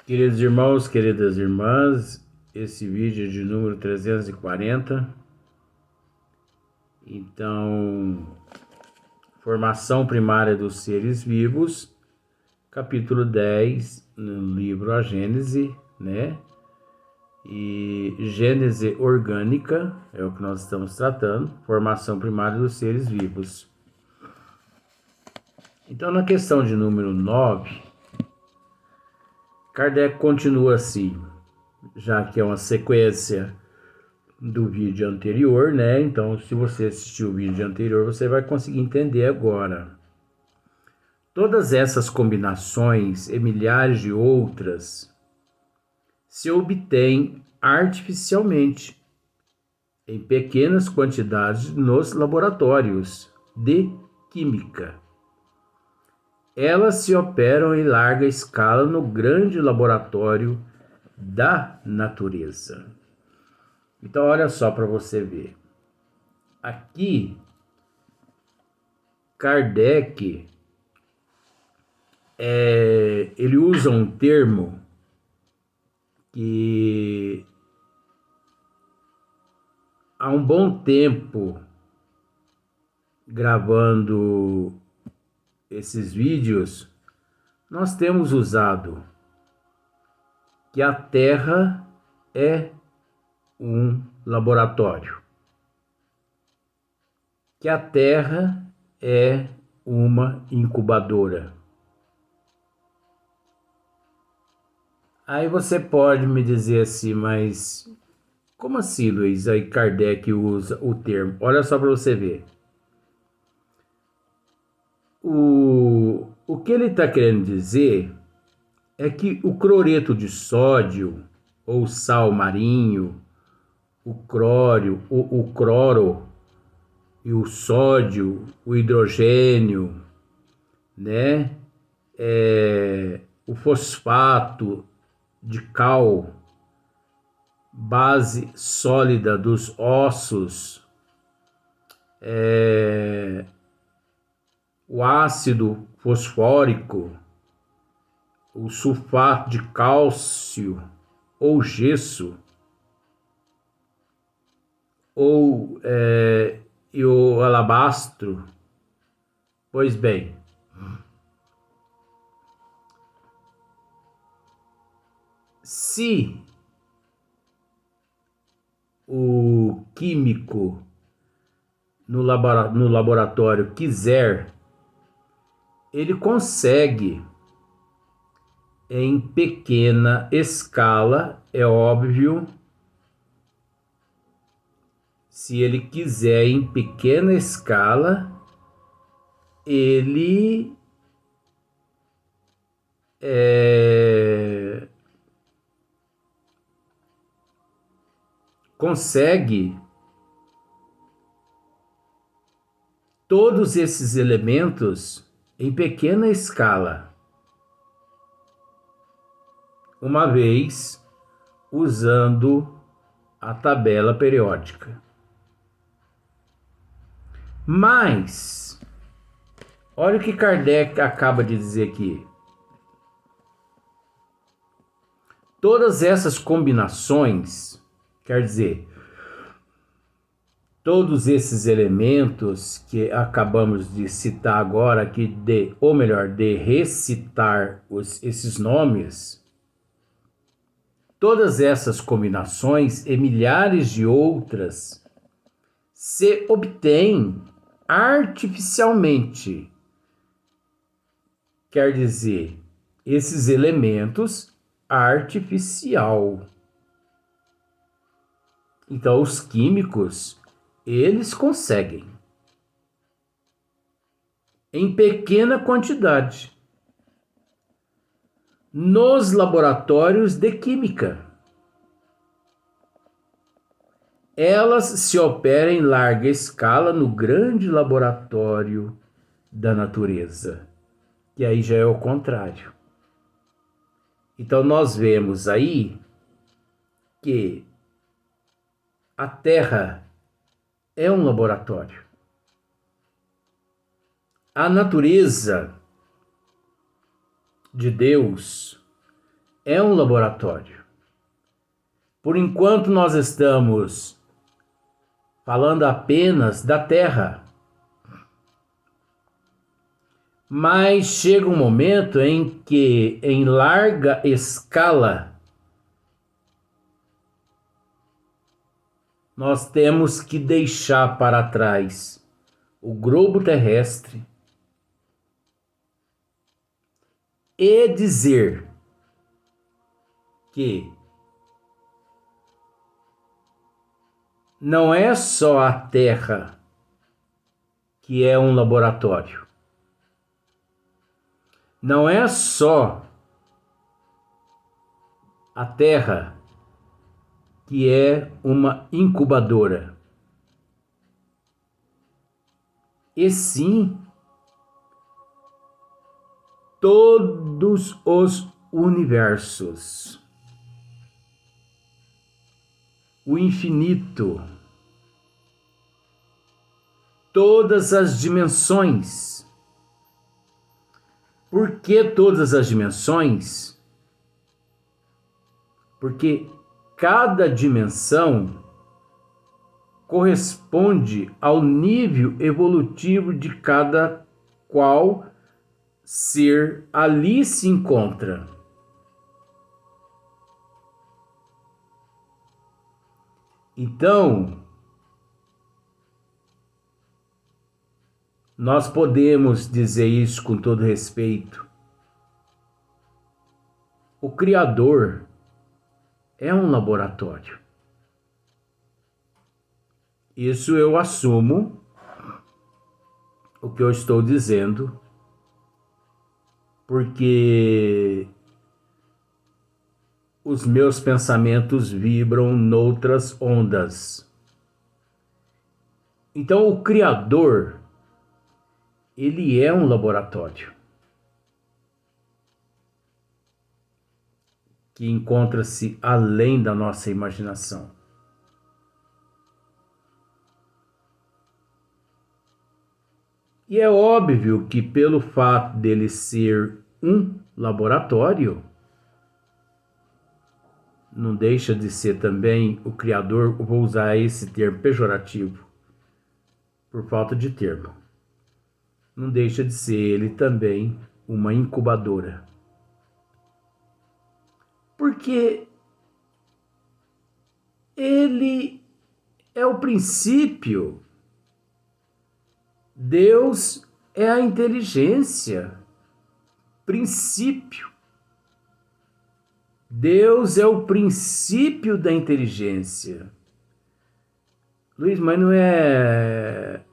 Queridos irmãos, queridas irmãs, esse vídeo é de número 340. Então, formação primária dos seres vivos, capítulo 10, no livro A Gênese, né? E Gênese orgânica é o que nós estamos tratando, formação primária dos seres vivos. Então, na questão de número 9, Kardec continua assim, já que é uma sequência do vídeo anterior, né? Então, se você assistiu o vídeo anterior, você vai conseguir entender agora. Todas essas combinações e milhares de outras se obtêm artificialmente, em pequenas quantidades nos laboratórios de química. Elas se operam em larga escala no grande laboratório da natureza. Então, olha só para você ver. Aqui, Kardec, ele usa um termo que há um bom tempo, gravando esses vídeos, nós temos usado, que a Terra é um laboratório, que a Terra é uma incubadora. Aí você pode me dizer assim, mas como assim, Luiz? Aí Kardec usa o termo. Olha só para você ver. O que ele está querendo dizer é que o cloreto de sódio, ou sal marinho, o cloro e o sódio, o hidrogênio, né? O fosfato de cal, base sólida dos ossos, o ácido fosfórico, o sulfato de cálcio ou gesso, ou e o alabastro. Pois bem, se o químico no laboratório quiser, ele consegue em pequena escala, é óbvio. Se ele quiser em pequena escala, ele consegue todos esses elementos em pequena escala, uma vez usando a tabela periódica. Mas, olha o que Kardec acaba de dizer aqui. Todas essas combinações, quer dizer, todos esses elementos que acabamos de citar agora aqui, ou melhor, de recitar esses nomes, todas essas combinações e milhares de outras se obtêm artificialmente. Quer dizer, esses elementos artificial. Então, os químicos, eles conseguem, em pequena quantidade, nos laboratórios de química. Elas se operam em larga escala no grande laboratório da natureza, que aí já é o contrário. Então, nós vemos aí que a Terra é um laboratório. A natureza de Deus é um laboratório. Por enquanto nós estamos falando apenas da Terra. Mas chega um momento em que, em larga escala, nós temos que deixar para trás o globo terrestre e dizer que não é só a Terra que é um laboratório. Não é só a Terra que é uma incubadora. E sim, todos os universos, o infinito, todas as dimensões. Por que todas as dimensões? Porque cada dimensão corresponde ao nível evolutivo de cada qual ser ali se encontra. Então, nós podemos dizer isso com todo respeito. O Criador é um laboratório. Isso eu assumo o que eu estou dizendo, porque os meus pensamentos vibram noutras ondas. Então, o Criador, ele é um laboratório que encontra-se além da nossa imaginação. E é óbvio que, pelo fato dele ser um laboratório, não deixa de ser também o Criador, vou usar esse termo pejorativo, por falta de termo. Não deixa de ser ele também uma incubadora. Porque ele é o princípio. Deus é a inteligência. Princípio. Deus é o princípio da inteligência. Luiz, mas não é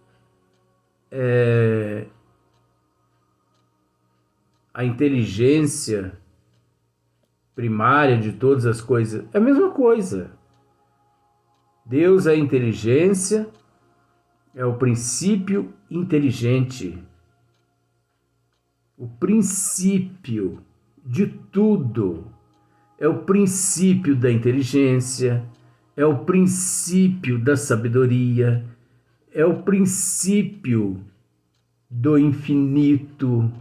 a inteligência primária de todas as coisas? É a mesma coisa. Deus é a inteligência, é o princípio inteligente. O princípio de tudo. É o princípio da inteligência, é o princípio da sabedoria, é o princípio do infinito.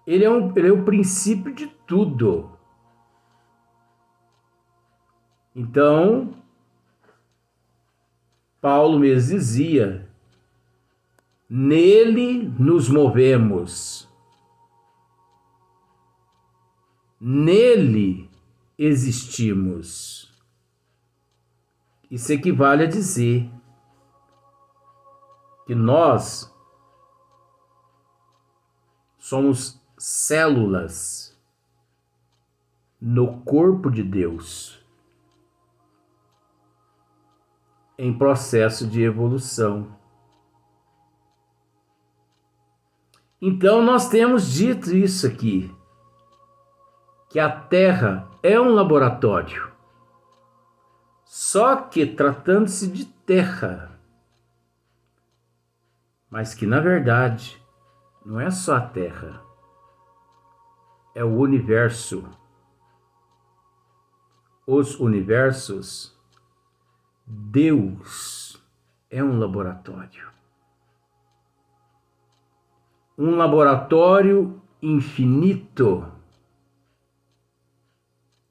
Ele é o princípio de tudo. Então, Paulo mesmo dizia, nele nos movemos, nele existimos. Isso equivale a dizer que nós somos células no corpo de Deus, em processo de evolução. Então nós temos dito isso aqui, que a Terra é um laboratório. Só que tratando-se de Terra, mas que na verdade não é só a Terra, é o universo. Os universos, Deus é um laboratório. Um laboratório infinito,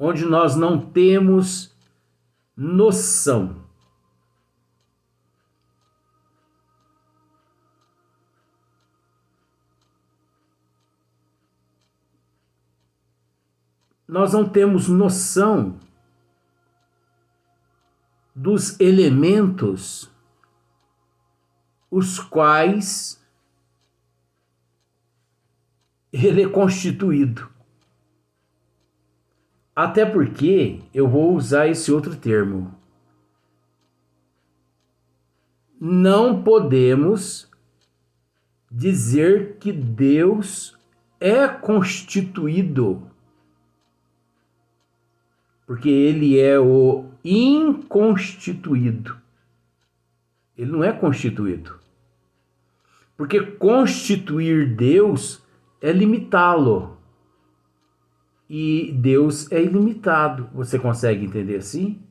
onde nós não temos noção. Nós não temos noção dos elementos os quais ele é constituído. Até porque eu vou usar esse outro termo. Não podemos dizer que Deus é constituído, porque ele é o inconstituído. Ele não é constituído. Porque constituir Deus é limitá-lo. E Deus é ilimitado. Você consegue entender assim?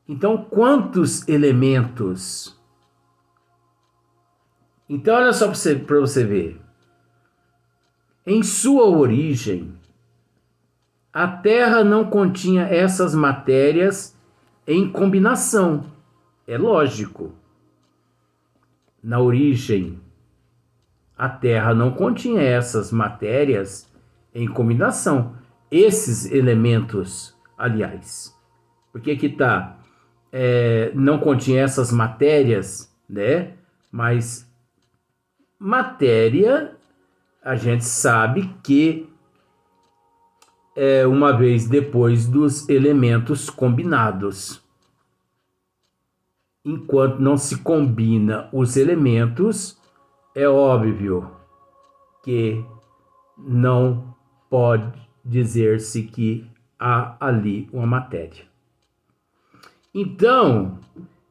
Então, quantos elementos? Então, olha só para você ver. Em sua origem, a Terra não continha essas matérias em combinação. É lógico. Na origem, a Terra não continha essas matérias em combinação. Esses elementos, aliás. Porque aqui está, não continha essas matérias, né? Mas matéria, a gente sabe que uma vez depois dos elementos combinados. Enquanto não se combina os elementos, é óbvio que não pode dizer-se que há ali uma matéria. Então,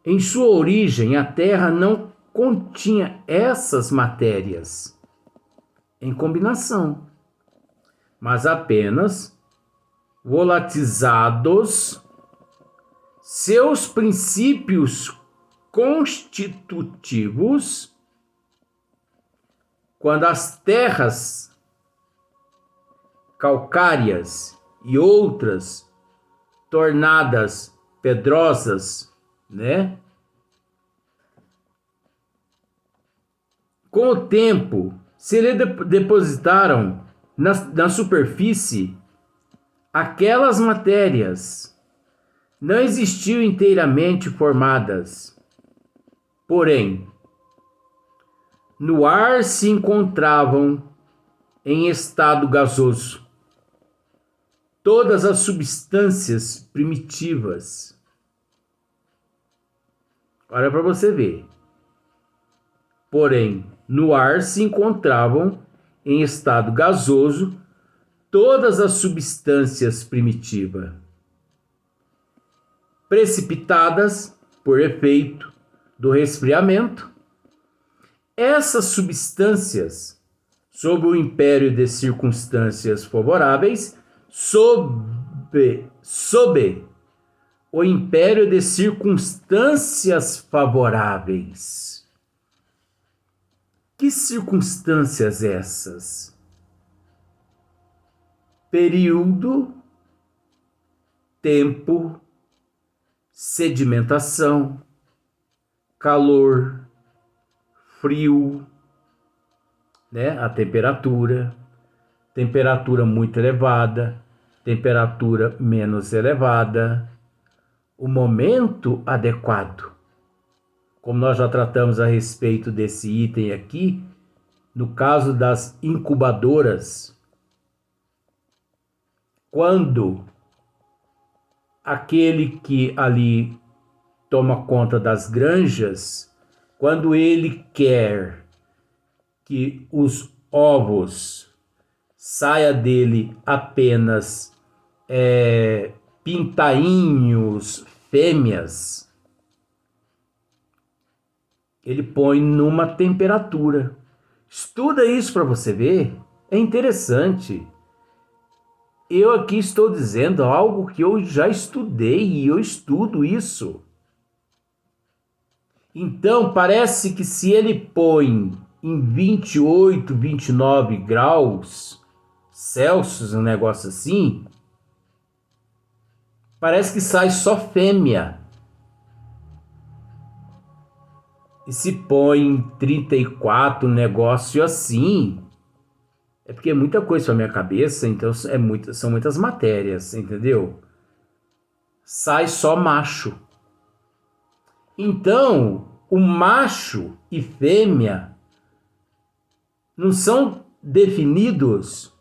em sua origem, a Terra não continha essas matérias em combinação, mas apenas volatizados seus princípios constitutivos quando as terras calcárias e outras tornadas pedrosas, né? Com o tempo, se lhe depositaram na superfície aquelas matérias, não existiam inteiramente formadas, porém, no ar se encontravam em estado gasoso todas as substâncias primitivas. Olha para você ver. Porém, no ar se encontravam em estado gasoso todas as substâncias primitivas, precipitadas por efeito do resfriamento. Essas substâncias, sob o império de circunstâncias favoráveis, sob o império de circunstâncias favoráveis. Que circunstâncias essas? Período, tempo, sedimentação, calor, frio, né? A temperatura muito elevada, temperatura menos elevada, o momento adequado. Como nós já tratamos a respeito desse item aqui, no caso das incubadoras, quando aquele que ali toma conta das granjas, quando ele quer que os ovos saia dele apenas pintainhos, fêmeas, ele põe numa temperatura. Estuda isso para você ver, é interessante. Eu aqui estou dizendo algo que eu já estudei e eu estudo isso. Então, parece que se ele põe em 28, 29 graus Celsius, um negócio assim, Parece que sai só fêmea. E se põe em 34, um negócio assim. É porque é muita coisa na minha cabeça, então são muitas matérias, entendeu? Sai só macho. Então, o macho e fêmea não são definidos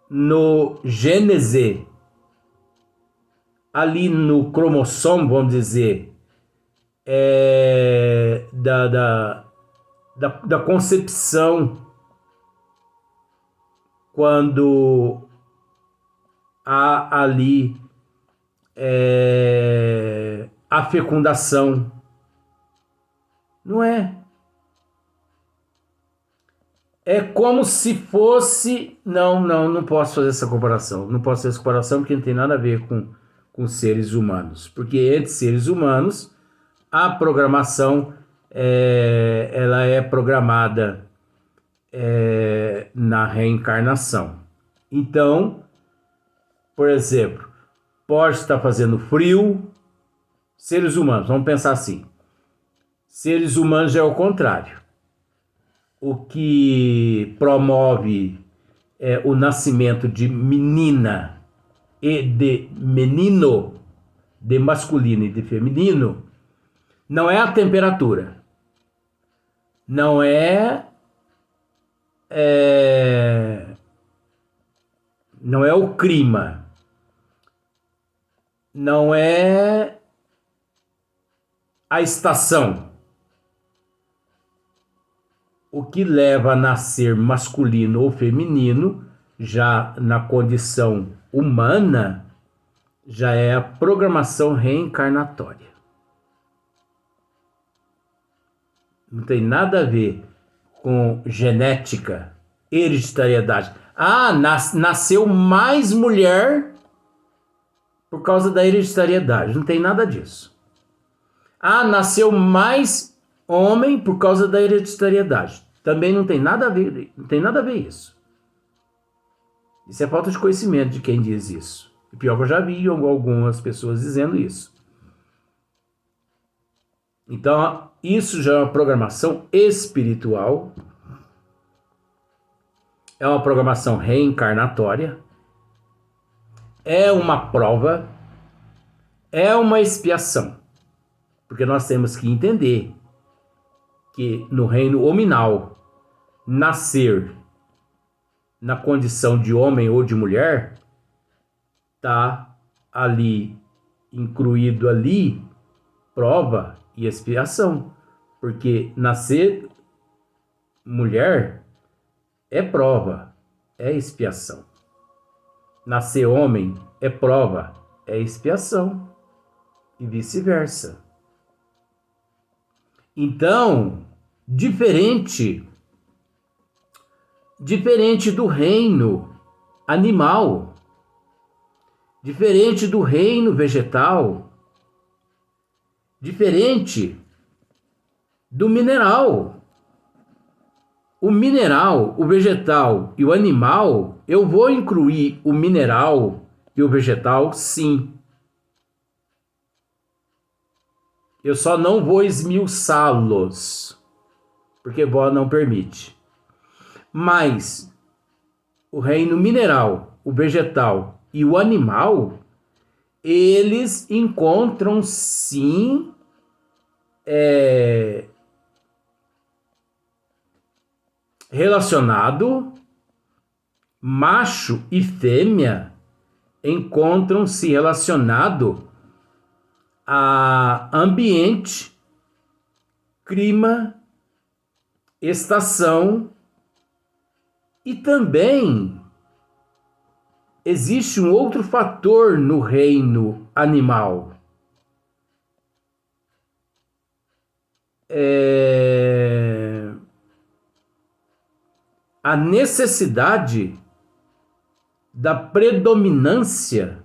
no gênese, ali no cromossomo, vamos dizer, da concepção, quando há ali a fecundação. Não é. É como se fosse... Não posso fazer essa comparação. Não posso fazer essa comparação porque não tem nada a ver com seres humanos. Porque entre seres humanos, a programação ela é programada na reencarnação. Então, por exemplo, pode estar fazendo frio, seres humanos, vamos pensar assim. Seres humanos é o contrário. O que promove o nascimento de menina e de menino, de masculino e de feminino, não é a temperatura, não não é o clima, não é a estação. O que leva a nascer masculino ou feminino, já na condição humana, já é a programação reencarnatória. Não tem nada a ver com genética, hereditariedade. Nasceu mais mulher por causa da hereditariedade. Não tem nada disso. Nasceu mais homem por causa da hereditariedade. Também não tem nada a ver, não tem nada a ver isso. Isso é falta de conhecimento de quem diz isso. E pior que eu já vi algumas pessoas dizendo isso. Então, isso já é uma programação espiritual. É uma programação reencarnatória. É uma prova. É uma expiação. Porque nós temos que entender que no reino hominal, nascer na condição de homem ou de mulher, está ali, incluído ali, prova e expiação. Porque nascer mulher é prova, é expiação. Nascer homem é prova, é expiação. E vice-versa. Então, diferente do reino animal, diferente do reino vegetal, diferente do mineral. O mineral, o vegetal e o animal, eu vou incluir o mineral e o vegetal, sim. Eu só não vou esmiuçá-los, porque vó não permite. Mas o reino mineral, o vegetal e o animal, eles encontram sim relacionado, macho e fêmea encontram-se relacionado a ambiente, clima, estação, e também existe um outro fator no reino animal. A necessidade da predominância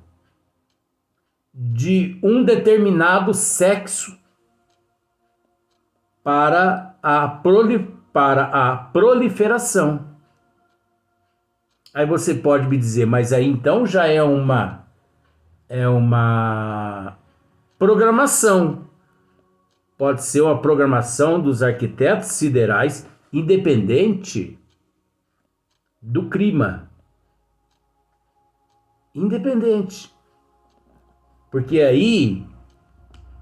de um determinado sexo para a proliferação. Aí você pode me dizer, mas aí então já é uma programação. Pode ser uma programação dos arquitetos siderais independente do clima. Independente. Porque aí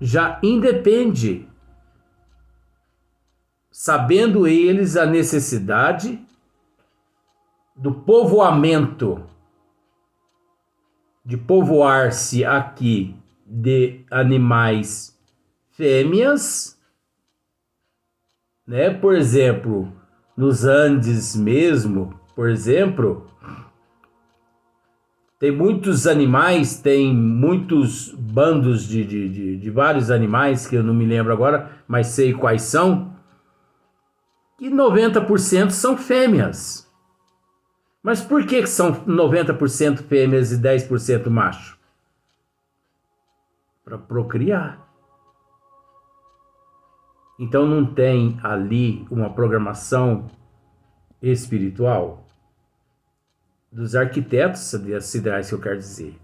já independe, sabendo eles a necessidade do povoamento, de povoar-se aqui de animais fêmeas, né? Por exemplo, nos Andes mesmo, por exemplo, tem muitos animais, tem muitos bandos de vários animais, que eu não me lembro agora, mas sei quais são, e 90% são fêmeas. Mas por que são 90% fêmeas e 10% macho? Para procriar. Então não tem ali uma programação espiritual dos arquitetos siderais, que eu quero dizer.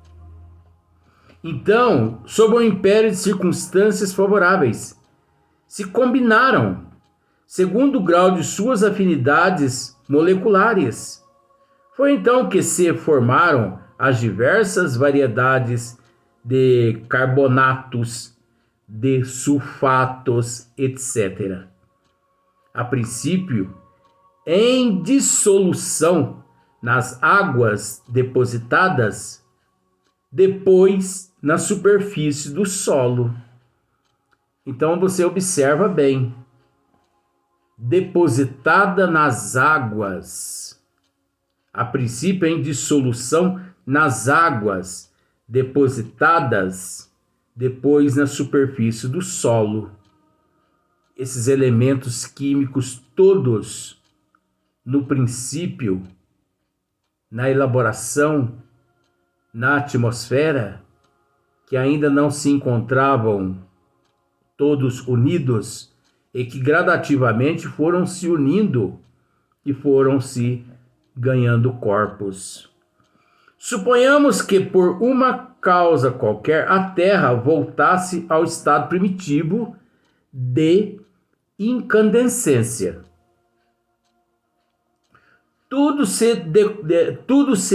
Então, sob o império de circunstâncias favoráveis, se combinaram, segundo o grau de suas afinidades moleculares. Foi então que se formaram as diversas variedades de carbonatos, de sulfatos, etc. A princípio, em dissolução nas águas depositadas, depois na superfície do solo. Então você observa bem, depositada nas águas, a princípio em dissolução nas águas depositadas, depois na superfície do solo. Esses elementos químicos todos, no princípio, na elaboração, na atmosfera, que ainda não se encontravam todos unidos e que gradativamente foram se unindo e foram se ganhando corpos. Suponhamos que por uma causa qualquer a Terra voltasse ao estado primitivo de incandescência. Tudo se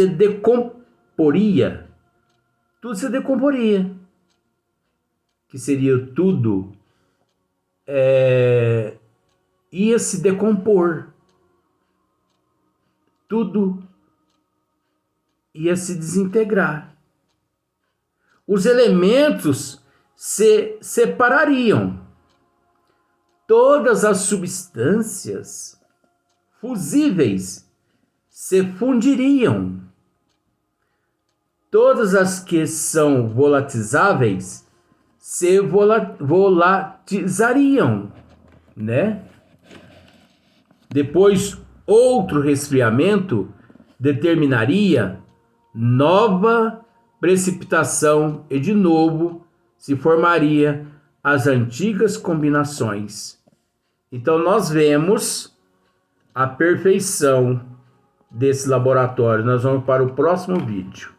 decomporia. Tudo se decomporia. Que seria tudo ia se decompor. Tudo ia se desintegrar. Os elementos se separariam. Todas as substâncias fusíveis se fundiriam. Todas as que são volatizáveis se volatizariam, né? Depois, outro resfriamento determinaria nova precipitação e de novo se formaria as antigas combinações. Então nós vemos a perfeição desse laboratório. Nós vamos para o próximo vídeo.